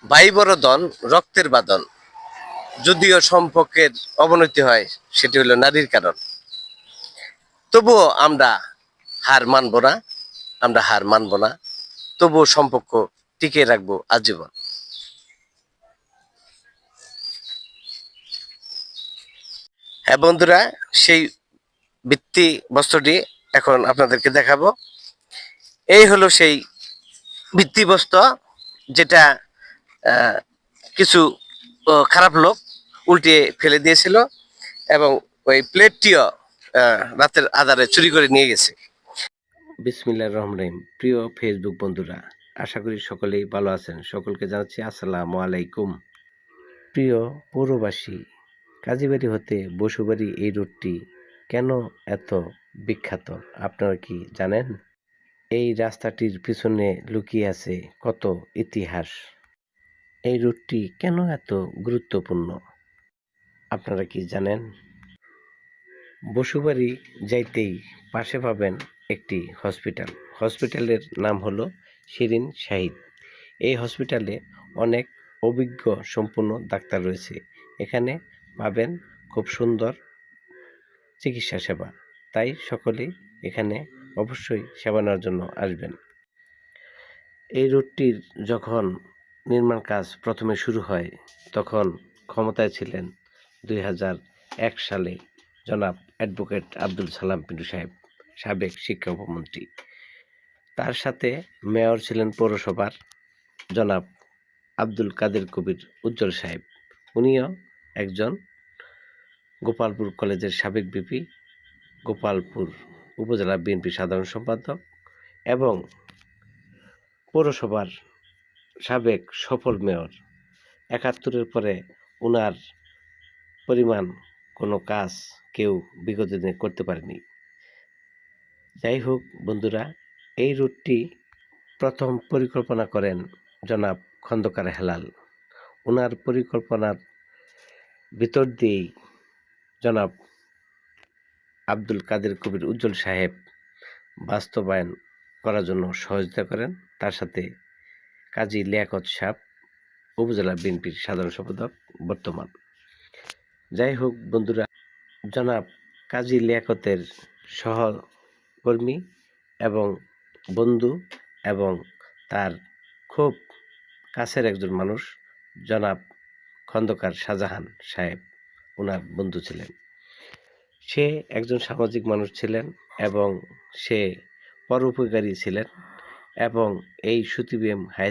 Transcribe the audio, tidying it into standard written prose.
ভাই বড় রক্তের বাঁধন। যদিও সম্পর্কের অবনতি হয়, সেটি হলো নারীর কারণ। তবুও আমরা হার মানব না, আমরা হার মানব না। তবুও সম্পর্ক টিকিয়ে রাখবো আজীবন। হ্যাঁ বন্ধুরা, সেই ভিত্তি বস্ত্রটি এখন আপনাদেরকে দেখাবো। এই হলো সেই ভিত্তিবস্ত্র, যেটা আহ, কিছু খারাপ লোক উল্টে ফেলে দিয়েছিল, এবং ওই প্লেটটিও রাতের আধারে চুরি করে নিয়ে গেছে। বিসমিল্লাহির রহমানির রহিম। প্রিয় ফেসবুক বন্ধুরা, আশা করি সকলেই ভালো আছেন। সকলকে জানাচ্ছি আসসালামু আলাইকুম। প্রিয় পৌরবাসী, কাজীবাড়ি হতে বসুবাড়ি এই রুটটি কেন এত বিখ্যাত আপনারা কি জানেন? এই রাস্তাটির পিছনে লুকিয়ে আছে কত ইতিহাস। এই রুটটি কেন এত গুরুত্বপূর্ণ আপনারা কি জানেন? বসুবাড়ি যাইতেই পাশে পাবেন একটি হসপিটাল। হসপিটালের নাম হলো শিরিন শাহিদ। এই হসপিটালে অনেক অভিজ্ঞ সম্পন্ন ডাক্তার রয়েছে। এখানে পাবেন খুব সুন্দর চিকিৎসা সেবা। তাই সকলেই এখানে অবশ্যই সেবা নেওয়ার জন্য আসবেন। এই রুটটির যখন নির্মাণ কাজ প্রথমে শুরু হয়, তখন ক্ষমতায় ছিলেন 2001 সালে জনাব অ্যাডভোকেট আব্দুল সালাম পিন্টু সাহেব, সাবেক শিক্ষা উপমন্ত্রী। তার সাথে মেয়র ছিলেন পৌরসভার জনাব আব্দুল কাদের কবির উজ্জ্বল সাহেব। উনিও একজন গোপালপুর কলেজের সাবেক ভিপি, গোপালপুর উপজেলা বিএনপি সাধারণ সম্পাদক এবং পৌরসভার সাবেক সফল মেয়র। 71-এর পরে উনার পরিমাণ কোনো কাজ কেউ বিগত দিনে করতে পারেনি। যাই হোক বন্ধুরা, এই রুটটি প্রথম পরিকল্পনা করেন জনাব খন্দকার হেলাল। ওনার পরিকল্পনার ভিতর দিয়েই জনাব আব্দুল কাদের কবির উজ্জ্বল সাহেব বাস্তবায়ন করার জন্য সহযোগিতা করেন। তার সাথে কাজী লিয়াকত সাহেব, উপজেলা বিএনপির সাধারণ সম্পাদক বর্তমান। যাই হোক বন্ধুরা, জনাব কাজী লিয়াকতের সহকর্মী এবং বন্ধু এবং তার খুব কাছের একজন মানুষ জনাব খন্দকার শাহজাহান সাহেব ওনার বন্ধু ছিলেন। সে একজন সামাজিক মানুষ ছিলেন এবং সে পরোপকারী ছিলেন, এবং এই সুতিবিএম হাই